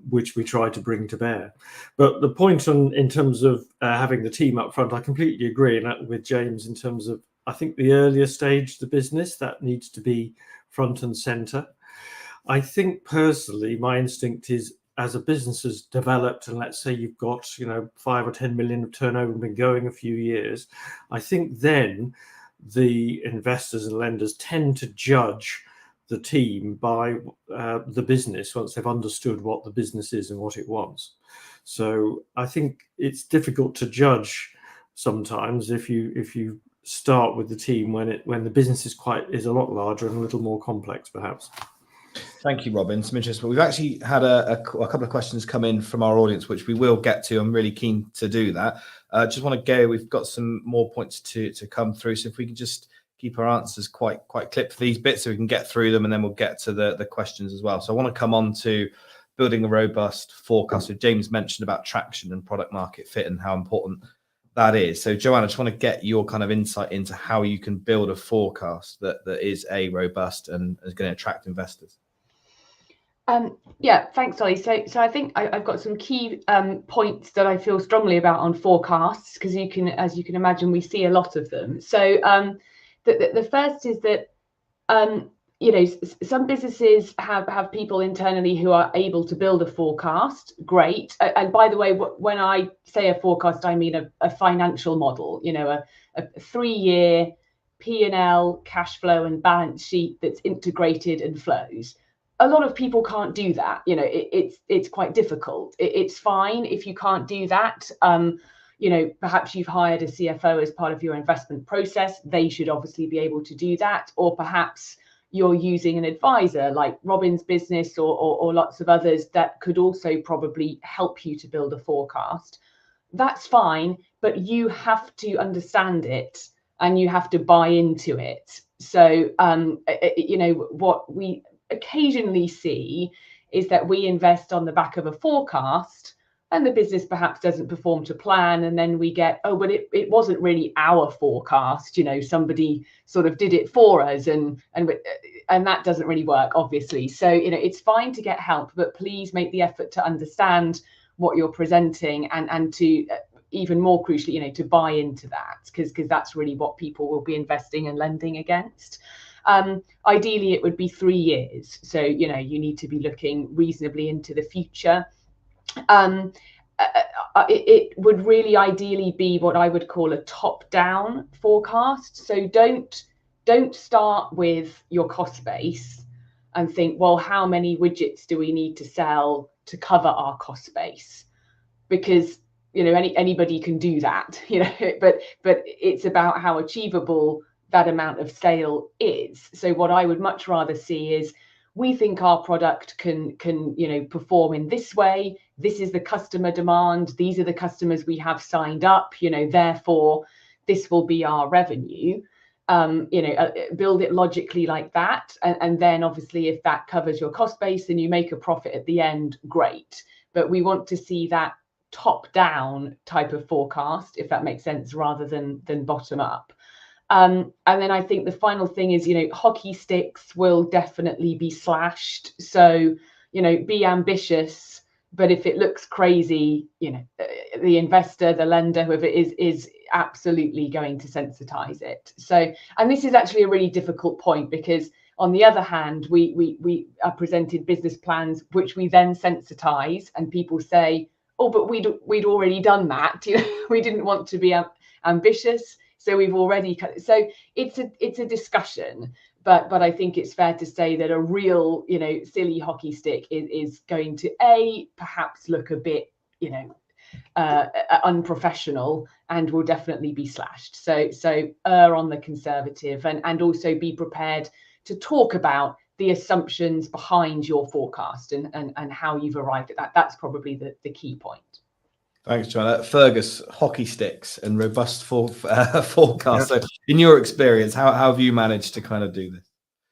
which we try to bring to bear. But the point in terms of having the team up front, I completely agree with James in terms of, I think the earlier stage of the business, that needs to be front and center. I think personally, my instinct is, as a business has developed, and let's say you've got 5 or 10 million of turnover and been going a few years, I think then the investors and lenders tend to judge the team by the business once they've understood what the business is and what it wants. So I think it's difficult to judge sometimes if you start with the team when the business is a lot larger and a little more complex, perhaps. Thank you, Robin. Some interesting. We've actually had a couple of questions come in from our audience, which we will get to. I'm really keen to do that. Just want to go. We've got some more points to come through. So if we can just keep our answers quite clipped for these bits, so we can get through them, and then we'll get to the questions as well. So I want to come on to building a robust forecast. So James mentioned about traction and product market fit and how important that is. So Joanne, I just want to get your kind of insight into how you can build a forecast that is robust and is going to attract investors. Yeah, thanks, Ollie. So I think I've got some key points that I feel strongly about on forecasts, because as you can imagine, we see a lot of them. So the first is that some businesses have people internally who are able to build a forecast. Great. And by the way, when I say a forecast, I mean a financial model. A 3-year P&L, cash flow, and balance sheet that's integrated and flows. A lot of people can't do that. It's quite difficult. It's fine if you can't do that. Perhaps you've hired a CFO as part of your investment process. They should obviously be able to do that. Or perhaps you're using an advisor like Robin's business or lots of others that could also probably help you to build a forecast. That's fine, but you have to understand it and you have to buy into it. So, what we occasionally see is that we invest on the back of a forecast and the business perhaps doesn't perform to plan, and then we get, oh, but it wasn't really our forecast, somebody sort of did it for us, and that doesn't really work, obviously. So it's fine to get help, but please make the effort to understand what you're presenting and to even more crucially, to buy into that, because that's really what people will be investing and lending against. Ideally, it would be 3 years. So, you need to be looking reasonably into the future. It would really ideally be what I would call a top-down forecast. So don't start with your cost base and think, well, how many widgets do we need to sell to cover our cost base? Because anybody can do that, but it's about how achievable that amount of sale is. So what I would much rather see is, we think our product can perform in this way. This is the customer demand. These are the customers we have signed up. Therefore, this will be our revenue. Build it logically like that, and then obviously, if that covers your cost base and you make a profit at the end, great. But we want to see that top-down type of forecast, if that makes sense, rather than bottom-up. And then I think the final thing is, hockey sticks will definitely be slashed. So, be ambitious, but if it looks crazy, the investor, the lender, whoever it is absolutely going to sensitize it. So, and this is actually a really difficult point, because on the other hand, we are presented business plans, which we then sensitize, and people say, oh, but we'd already done that. We didn't want to be ambitious. So we've already, so it's a discussion, but I think it's fair to say that a real, silly hockey stick is going to perhaps look a bit, unprofessional, and will definitely be slashed. So err on the conservative, and also be prepared to talk about the assumptions behind your forecast and how you've arrived at that. That's probably the key point. Thanks, John. Fergus, hockey sticks and robust forecast. So in your experience, how have you managed to kind of do this?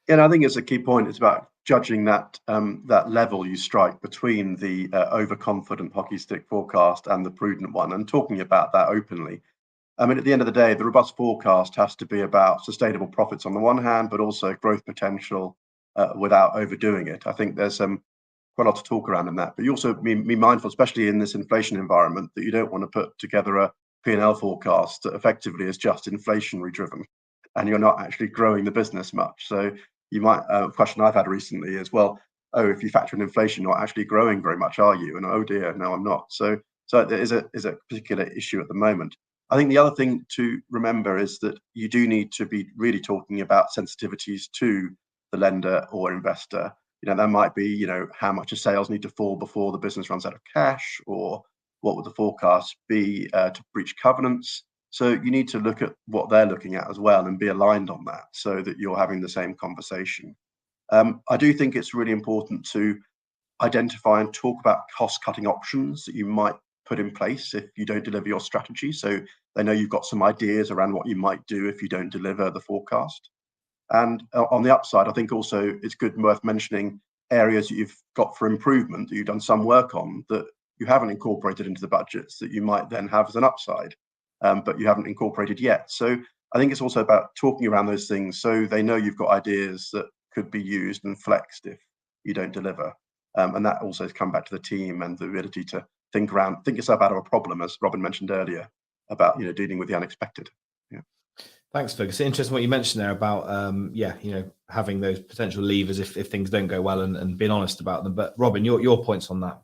Yeah, I think it's a key point. It's about judging that level you strike between the overconfident hockey stick forecast and the prudent one, and talking about that openly. I mean, at the end of the day, the robust forecast has to be about sustainable profits on the one hand, but also growth potential without overdoing it. I think there's quite a lot to talk around in that, but you also be mindful, especially in this inflation environment, that you don't want to put together a P&L forecast that effectively is just inflationary driven, and you're not actually growing the business much. So you might, a question I've had recently is, well, oh, if you factor in inflation, you're not actually growing very much, are you? And oh dear, no, I'm not. So there is a particular issue at the moment. I think the other thing to remember is that you do need to be really talking about sensitivities to the lender or investor. There might be, how much of sales need to fall before the business runs out of cash, or what would the forecast be to breach covenants. So you need to look at what they're looking at as well and be aligned on that, so that you're having the same conversation. I do think it's really important to identify and talk about cost-cutting options that you might put in place if you don't deliver your strategy. So they know you've got some ideas around what you might do if you don't deliver the forecast. And on the upside, I think also it's good and worth mentioning areas that you've got for improvement, that you've done some work on, that you haven't incorporated into the budgets, that you might then have as an upside, but you haven't incorporated yet. So I think it's also about talking around those things so they know you've got ideas that could be used and flexed if you don't deliver. And that also has come back to the team and the ability to think yourself out of a problem, as Robin mentioned earlier, about dealing with the unexpected. Yeah. Thanks, Fergus. Interesting what you mentioned there about having those potential levers if things don't go well, and being honest about them. But Robin, your points on that.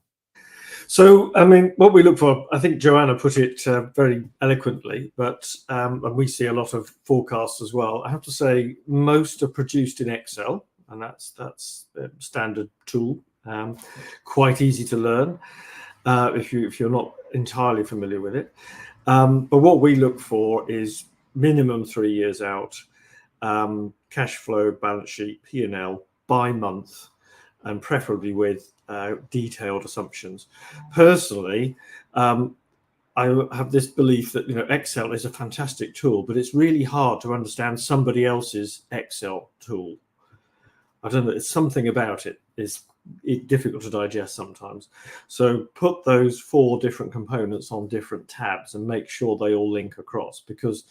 So, I mean, what we look for, I think Joanna put it very eloquently, but and we see a lot of forecasts as well. I have to say, most are produced in Excel, and that's a standard tool, quite easy to learn if you're not entirely familiar with it. But what we look for is minimum 3 years out, cash flow, balance sheet, P&L by month, and preferably with detailed assumptions. Personally, I have this belief that Excel is a fantastic tool, but it's really hard to understand somebody else's Excel tool. I don't know, it's something about it is difficult to digest sometimes. So put those 4 different components on different tabs and make sure they all link across, because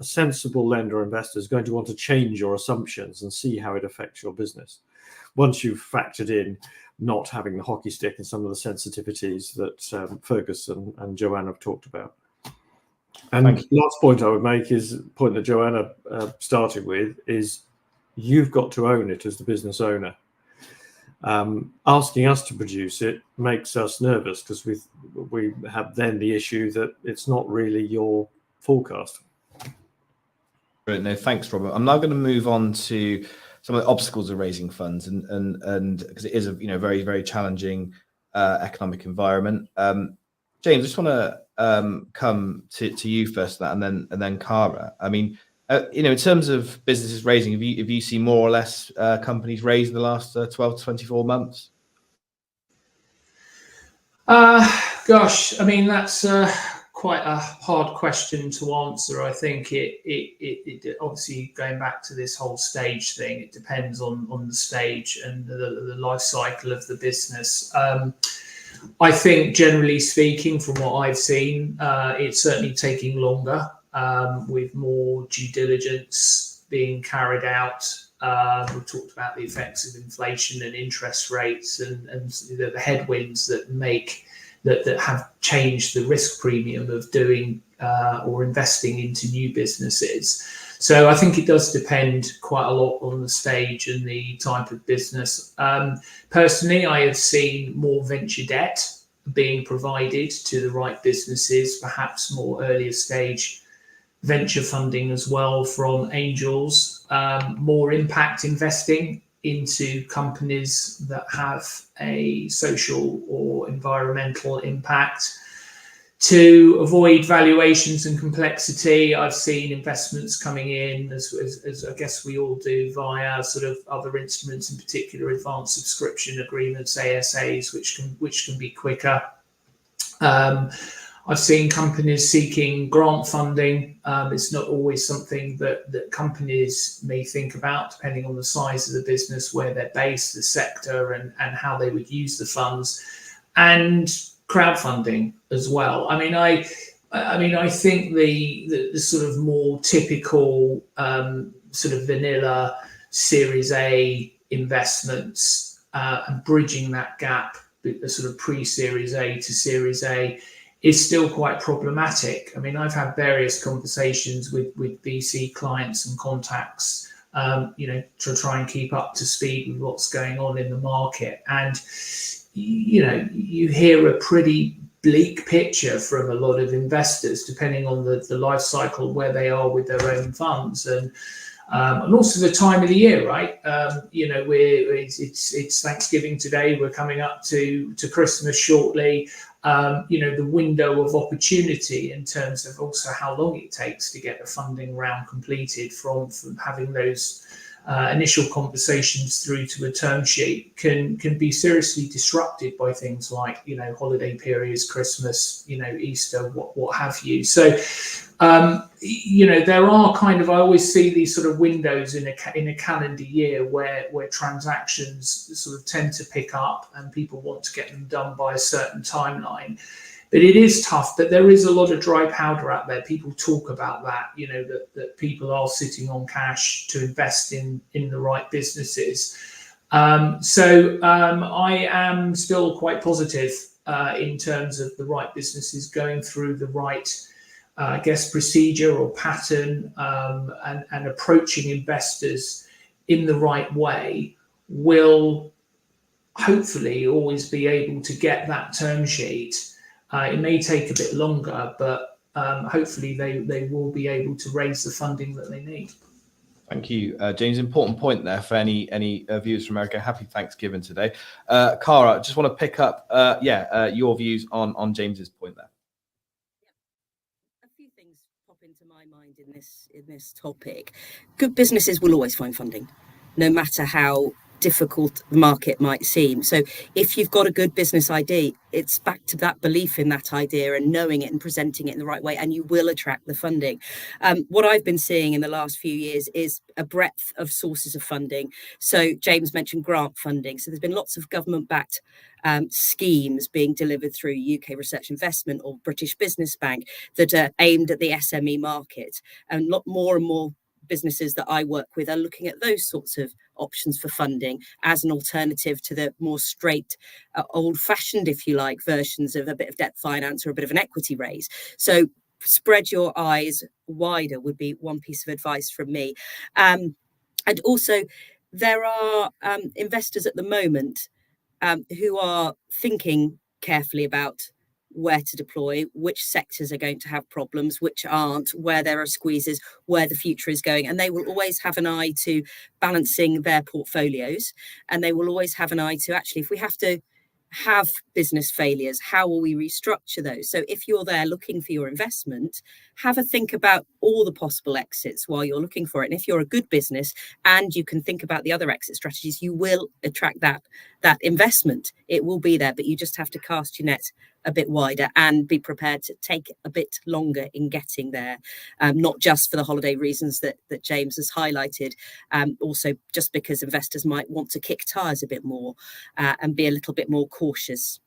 a sensible lender or investor is going to want to change your assumptions and see how it affects your business. Once you've factored in not having the hockey stick and some of the sensitivities that Fergus and Joanna have talked about. And the last point I would make is the point that Joanna started with, is you've got to own it as the business owner. Asking us to produce it makes us nervous, because we have then the issue that it's not really your forecast. Brilliant. No, thanks, Robert. I'm now going to move on to some of the obstacles of raising funds, and because it is a very, very challenging economic environment. James, I just want to come to you first, and then Cara. I mean, in terms of businesses raising, have you seen more or less companies raise in the last 12 to 24 months? Gosh, I mean, that's quite a hard question to answer. I think it obviously, going back to this whole stage thing, it depends on the stage and the life cycle of the business. I think, generally speaking, from what I've seen, it's certainly taking longer, with more due diligence being carried out. We've talked about the effects of inflation and interest rates and the headwinds that have changed the risk premium of doing or investing into new businesses. So I think it does depend quite a lot on the stage and the type of business. Personally, I have seen more venture debt being provided to the right businesses, perhaps more earlier stage venture funding as well from angels, more impact investing into companies that have a social or environmental impact. To avoid valuations and complexity, I've seen investments coming in, as I guess we all do, via sort of other instruments, in particular advanced subscription agreements, ASAs, which can be quicker. I've seen companies seeking grant funding. It's not always something that companies may think about, depending on the size of the business, where they're based, the sector, and how they would use the funds, and crowdfunding as well. I mean, I think the sort of more typical sort of vanilla Series A investments and bridging that gap, the sort of pre-Series A to Series A, is still quite problematic. I mean, I've had various conversations with VC clients and contacts, to try and keep up to speed with what's going on in the market. And, you hear a pretty bleak picture from a lot of investors, depending on the life cycle where they are with their own funds, and also the time of the year, right? It's Thanksgiving today. We're coming up to Christmas shortly. The window of opportunity in terms of also how long it takes to get the funding round completed from having those initial conversations through to a term sheet can be seriously disrupted by things like holiday periods, Christmas, Easter, what have you. So there are I always see these sort of windows in a calendar year where transactions sort of tend to pick up and people want to get them done by a certain timeline. But it is tough, but there is a lot of dry powder out there. People talk about that, that people are sitting on cash to invest in the right businesses. So I am still quite positive in terms of the right businesses going through the right procedure or pattern, and approaching investors in the right way will hopefully always be able to get that term sheet. It may take a bit longer, but hopefully they will be able to raise the funding that they need. Thank you, James. Important point there for any viewers from America. Happy Thanksgiving today. Cara, just want to pick up your views on James's point there. A few things pop into my mind in this topic. Good businesses will always find funding, no matter how difficult the market might seem. So if you've got a good business idea, it's back to that belief in that idea and knowing it and presenting it in the right way, and you will attract the funding. What I've been seeing in the last few years is a breadth of sources of funding. So James mentioned grant funding. So there's been lots of government-backed schemes being delivered through UK Research Investment or British Business Bank that are aimed at the SME market. And more and more businesses that I work with are looking at those sorts of options for funding as an alternative to the more straight, old-fashioned, if you like, versions of a bit of debt finance or a bit of an equity raise. So spread your eyes wider would be one piece of advice from me. And also, there are investors at the moment who are thinking carefully about where to deploy, which sectors are going to have problems, which aren't, where there are squeezes, where the future is going. And they will always have an eye to balancing their portfolios. And they will always have an eye to, actually, if we have to have business failures, how will we restructure those? So if you're there looking for your investment, have a think about all the possible exits while you're looking for it. And if you're a good business and you can think about the other exit strategies, you will attract that investment. It will be there, but you just have to cast your net a bit wider and be prepared to take a bit longer in getting there, not just for the holiday reasons that James has highlighted, also just because investors might want to kick tires a bit more and be a little bit more cautious.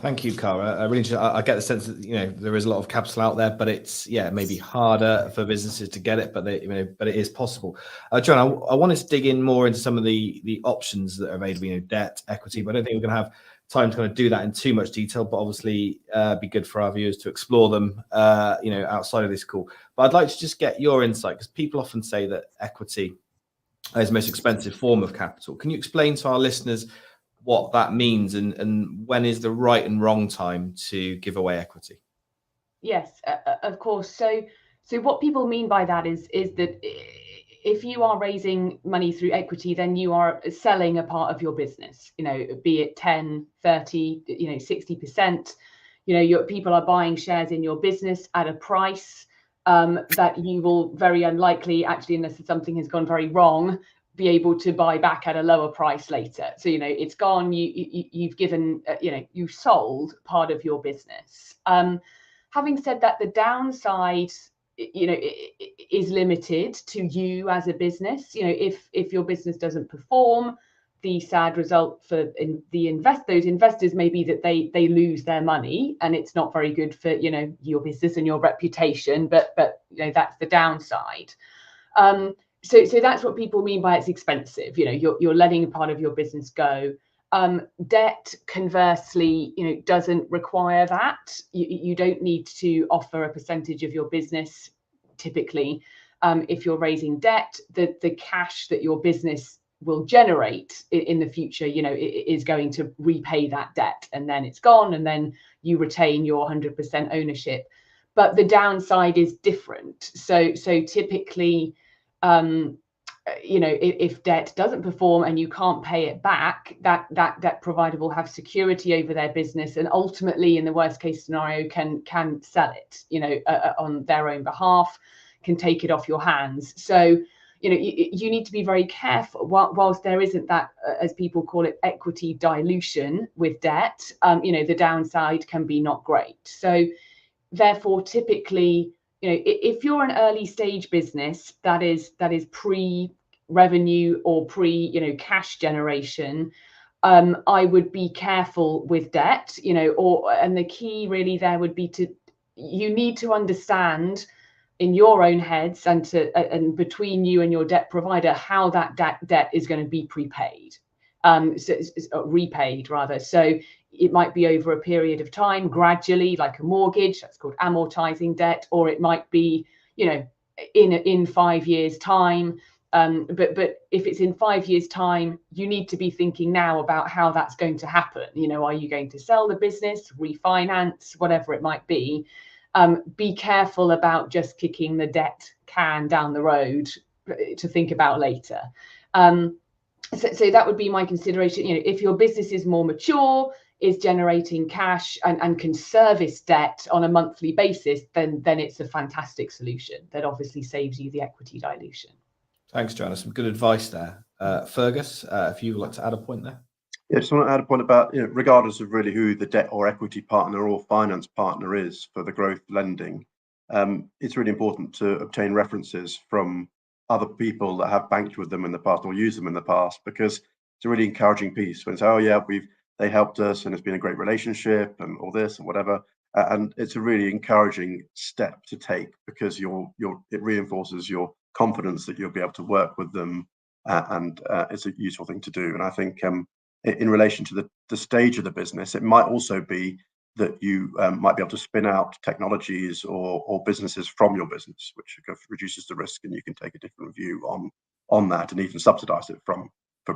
Thank you, Cara. I get the sense that there is a lot of capital out there, but it's maybe harder for businesses to get it, but it is possible. John, I wanted to dig in more into some of the options that are available, debt, equity, but I don't think we're going to have time to kind of do that in too much detail, but obviously be good for our viewers to explore them outside of this call. But I'd like to just get your insight, because people often say that equity is the most expensive form of capital. Can you explain to our listeners what that means and when is the right and wrong time to give away equity? Yes, of course. So what people mean by that is that if you are raising money through equity, then you are selling a part of your business, be it 10, 30, 60%. Your people are buying shares in your business at a price that you will very unlikely, actually, unless something has gone very wrong, be able to buy back at a lower price later. So it's gone. You've given you've sold part of your business. Having said that, the downside is limited to you as a business. If your business doesn't perform, the sad result for those investors may be that they lose their money, and it's not very good for your business and your reputation. But that's the downside. So that's what people mean by it's expensive. You know, you're letting a part of your business go. Debt, conversely, you know, doesn't require that. You don't need to offer a percentage of your business. Typically, if you're raising debt, the cash that your business will generate in the future, you know, is going to repay that debt, and then it's gone, and then you retain your 100% ownership. But the downside is different. So typically, you know, if debt doesn't perform and you can't pay it back, that debt provider will have security over their business, and ultimately, in the worst case scenario, can sell it, you know, on their own behalf, can take it off your hands. So, you know, you need to be very careful. Whilst there isn't that, as people call it, equity dilution with debt, you know, the downside can be not great. So therefore, typically, you know, if you're an early stage business that is pre-revenue or you know, cash generation, I would be careful with debt, you know, and the key really there would be you need to understand in your own heads and between you and your debt provider how that debt is going to be prepaid, repaid rather. So it might be over a period of time, gradually, like a mortgage. That's called amortizing debt, or it might be, you know, in 5 years' time. But if it's in 5 years' time, you need to be thinking now about how that's going to happen. You know, are you going to sell the business, refinance, whatever it might be? Be careful about just kicking the debt can down the road to think about later. So that would be my consideration. You know, if your business is more mature, is generating cash and can service debt on a monthly basis, then it's a fantastic solution that obviously saves you the equity dilution. Thanks, Joanna. Some good advice there. Fergus, if you would like to add a point there. Yeah, just want to add a point about, you know, regardless of really who the debt or equity partner or finance partner is for the growth lending, it's really important to obtain references from other people that have banked with them in the past or used them in the past, because it's a really encouraging piece when it's, oh yeah, they helped us and it's been a great relationship and all this and whatever. And it's a really encouraging step to take, because it reinforces your confidence that you'll be able to work with them, and it's a useful thing to do. And I think in relation to the stage of the business, it might also be that you might be able to spin out technologies or businesses from your business, which reduces the risk, and you can take a different view on that, and even subsidize it from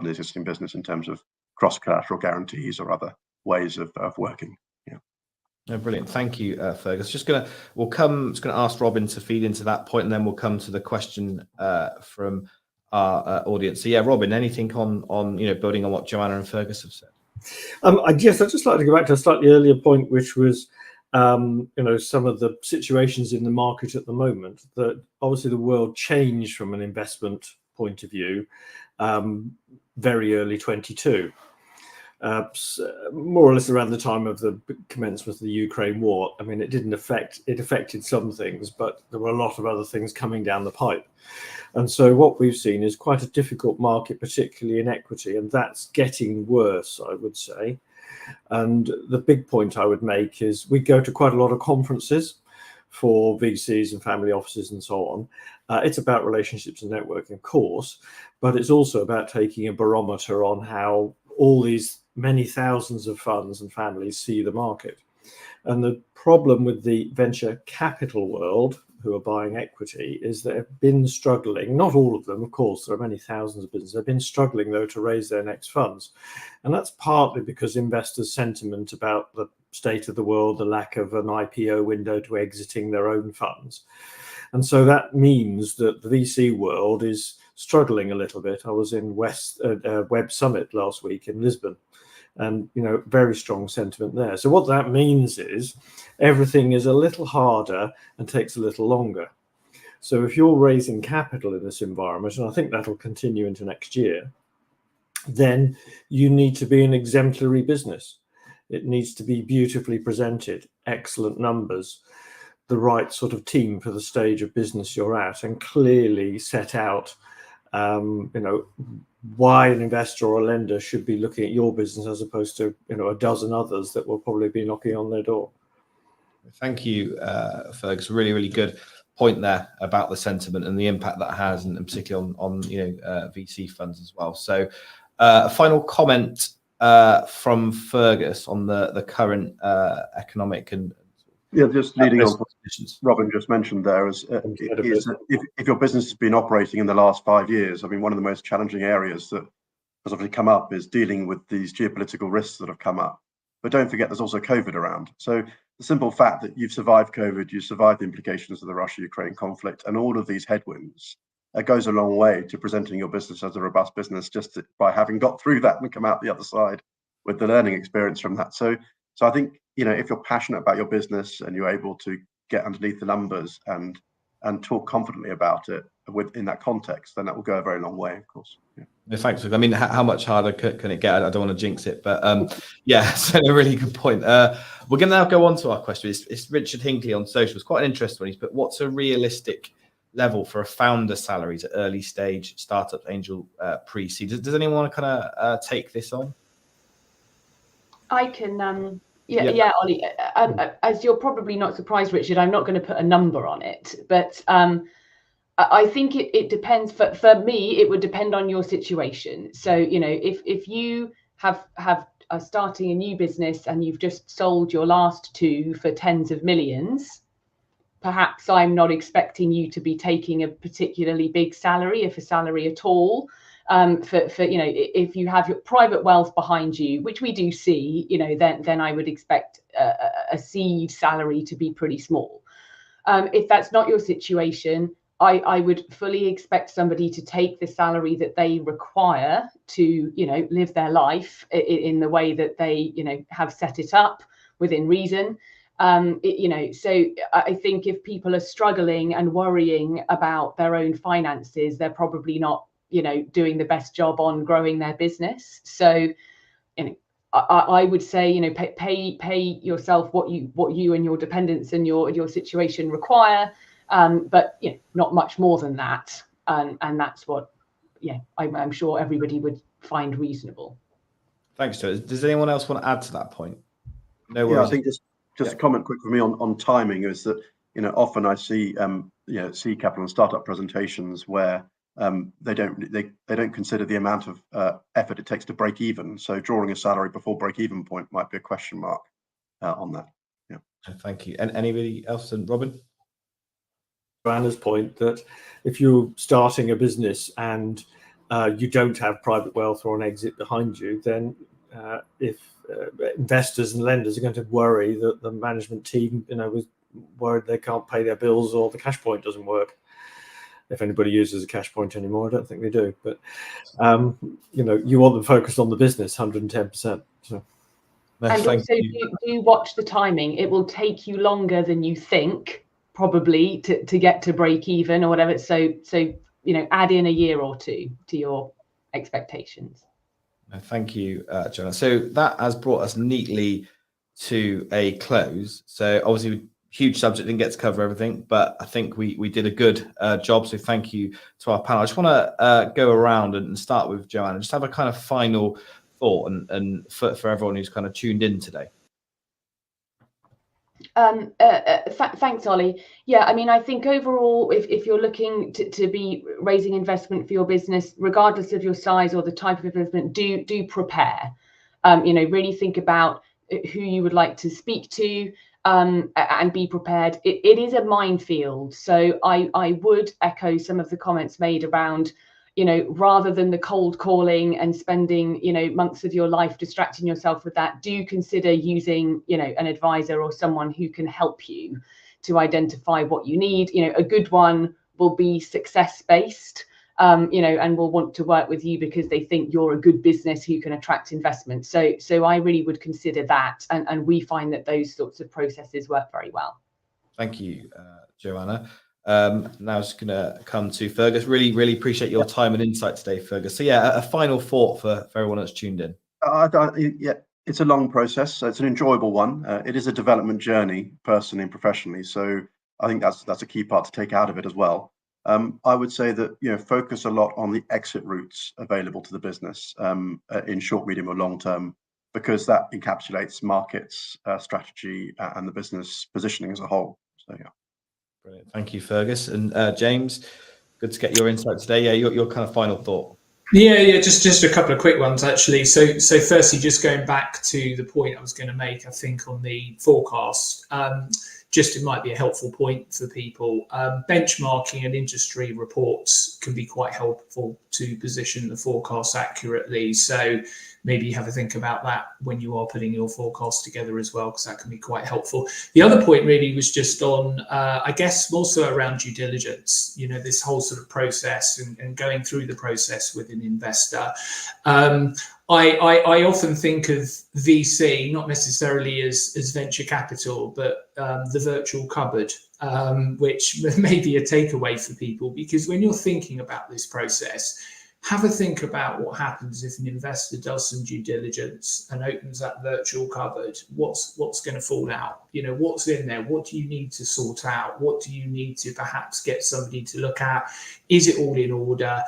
the existing business in terms of cross-collateral guarantees or other ways of working. Yeah. Oh, brilliant. Thank you, Fergus. Just going to ask Robin to feed into that point, and then we'll come to the question from our audience. So yeah, Robin, anything on you know, building on what Joanna and Fergus have said? I'd just like to go back to a slightly earlier point, which was you know, some of the situations in the market at the moment. That obviously the world changed from an investment point of view very early 22. More or less around the time of the commencement of the Ukraine war. I mean, it affected some things, but there were a lot of other things coming down the pipe. And so what we've seen is quite a difficult market, particularly in equity, and that's getting worse, I would say. And the big point I would make is we go to quite a lot of conferences for VCs and family offices and so on. It's about relationships and networking, of course, but it's also about taking a barometer on how all these many thousands of funds and families see the market. And the problem with the venture capital world, who are buying equity, is they've been struggling, not all of them, of course, there are many thousands of businesses, they've been struggling though to raise their next funds. And that's partly because investors' sentiment about the state of the world, the lack of an IPO window to exiting their own funds. And so that means that the VC world is struggling a little bit. I was in Web Summit last week in Lisbon, and you know, very strong sentiment there. So what that means is everything is a little harder and takes a little longer. So if you're raising capital in this environment, and I think that'll continue into next year, then you need to be an exemplary business. It needs to be beautifully presented, excellent numbers, the right sort of team for the stage of business you're at, and clearly set out you know, why an investor or a lender should be looking at your business as opposed to, you know, a dozen others that will probably be knocking on their door. Thank you, Fergus. Really, really good. point there about the sentiment and the impact that has, and particularly on VC funds as well. So a final comment from Fergus on the current economic and just leading on what conditions. Robin just mentioned there is if your business has been operating in the last 5 years, I mean, one of the most challenging areas that has obviously come up is dealing with these geopolitical risks that have come up. But don't forget, there's also COVID around. So the simple fact that you've survived COVID, you've survived the implications of the Russia-Ukraine conflict, and all of these headwinds, goes a long way to presenting your business as a robust business, just by having got through that and come out the other side with the learning experience from that. So I think, if you're passionate about your business and you're able to get underneath the numbers and talk confidently about it in that context, then that will go a very long way, of course. Yeah. Thanks. I mean, how much harder can it get? I don't want to jinx it, but so a really good point. We're going to now go on to our question. It's Richard Hinckley on social. It's quite an interesting one. He's put, what's a realistic level for a founder salaries at early stage startup angel pre-seed? Does anyone want to kind of take this on? I can. Yeah, Ollie. As you're probably not surprised, Richard, I'm not going to put a number on it, but I think it depends. For me, it would depend on your situation. So, if you are starting a new business and you've just sold your last 2 for tens of millions, perhaps I'm not expecting you to be taking a particularly big salary, if a salary at all. If you have your private wealth behind you, which we do see, then I would expect a seed salary to be pretty small. If that's not your situation, I would fully expect somebody to take the salary that they require to, live their life in the way that they, have set it up within reason. So I think if people are struggling and worrying about their own finances, they're probably not, doing the best job on growing their business. So, I would say, pay yourself what you and your dependents and your situation require, but not much more than that. And that's what, I'm sure everybody would find reasonable. Thanks, Joe. Does anyone else want to add to that point? No worries. Yeah, I think just a comment quick for me on timing is that, often I see seed capital and startup presentations where they don't consider the amount of effort it takes to break even. So drawing a salary before break even point might be a question mark on that. Yeah. Thank you. And anybody else? And Robin? Anna's point that if you're starting a business and you don't have private wealth or an exit behind you, then if investors and lenders are going to worry that the management team, was worried they can't pay their bills or the cash point doesn't work. If anybody uses a cash point anymore, I don't think they do. But you want them focused on the business, 110%. So. And also, do watch the timing. It will take you longer than you think, probably, to get to break even or whatever. So add in a year or 2 to your expectations. Thank you, Joanna. So that has brought us neatly to a close. So obviously, huge subject, didn't get to cover everything, but I think we did a good job. So thank you to our panel. I just want to go around and start with Joanna. Just have a kind of final thought and for everyone who's kind of tuned in today. Thanks, Ollie. Yeah, I mean, I think overall, if you're looking to be raising investment for your business, regardless of your size or the type of investment, do prepare. Really think about who you would like to speak to, and be prepared. It is a minefield. So I would echo some of the comments made around, rather than the cold calling and spending, months of your life distracting yourself with that, do consider using, an advisor or someone who can help you to identify what you need. A good one will be success-based, and will want to work with you because they think you're a good business who can attract investment. So I really would consider that. And we find that those sorts of processes work very well. Thank you, Joanna. Now just going to come to Fergus. Really appreciate your time and insight today, Fergus. So a final thought for everyone that's tuned in. It's a long process. So it's an enjoyable one. It is a development journey, personally and professionally. So I think that's a key part to take out of it as well. I would say that focus a lot on the exit routes available to the business in short, medium, or long term, because that encapsulates markets, strategy, and the business positioning as a whole. So Brilliant. Thank you, Fergus. And James, good to get your insight today. Yeah, your kind of final thought. Yeah, just a couple of quick ones actually. So firstly, just going back to the point I was going to make, I think on the forecast, just it might be a helpful point for people. Benchmarking and industry reports can be quite helpful to position the forecast accurately. So maybe have a think about that when you are putting your forecast together as well, because that can be quite helpful. The other point really was just on, I guess, also around due diligence, you know, this whole sort of process and going through the process with an investor. I often think of VC, not necessarily as venture capital, but the virtual cupboard, which may be a takeaway for people, because when you're thinking about this process, have a think about what happens if an investor does some due diligence and opens that virtual cupboard. What's going to fall out? You know, what's in there? What do you need to sort out? What do you need to perhaps get somebody to look at? Is it all in order?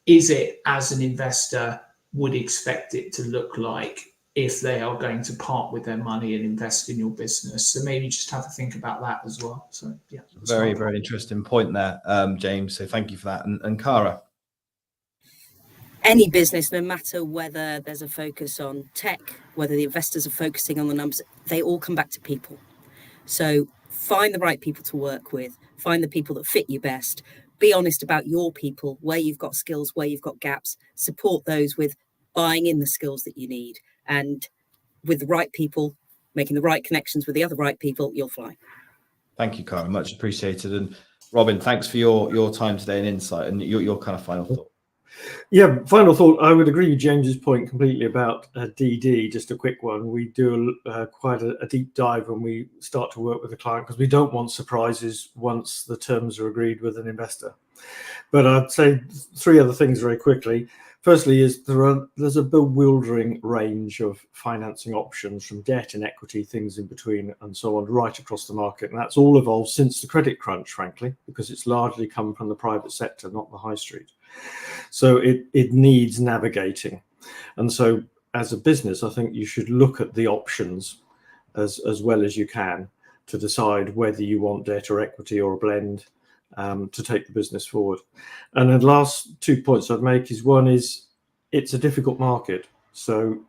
Is it, as an investor, would expect it to look like if they are going to part with their money and invest in your business? So maybe just have a think about that as well. So yeah, Very interesting point there, James. So thank you for that. And Cara. Any business, no matter whether there's a focus on tech, whether the investors are focusing on the numbers, they all come back to people. So find the right people to work with, find the people that fit you best, be honest about your people, where you've got skills, where you've got gaps, support those with buying in the skills that you need. And with the right people, making the right connections with the other right people, you'll fly. Thank you, Cara. Much appreciated. And Robin, thanks for your time today and insight and your kind of final thought. Yeah, final thought. I would agree with James's point completely about DD. Just a quick one. We do quite a deep dive when we start to work with a client, because we don't want surprises once the terms are agreed with an investor. But I'd say three other things very quickly. Firstly, is there's a bewildering range of financing options, from debt and equity, things in between, and so on, right across the market. And that's all evolved since the credit crunch, frankly, because it's largely come from the private sector, not the high street. So it needs navigating. And so as a business, I think you should look at the options as well as you can to decide whether you want debt or equity or a blend to take the business forward. And the last 2 points I'd make is, one is, it's a difficult market, so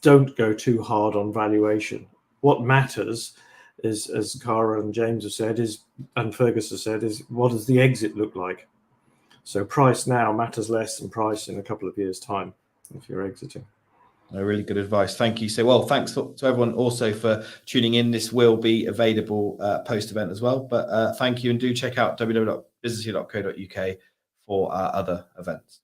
don't go too hard on valuation. What matters is, as Cara and James have said, and Fergus has said, is what does the exit look like? So price now matters less than price in a couple of years' time if you're exiting. Really good advice. Thank you. So, well, thanks to everyone also for tuning in. This will be available post-event as well. But thank you, and do check out www.businessy.co.uk for other events.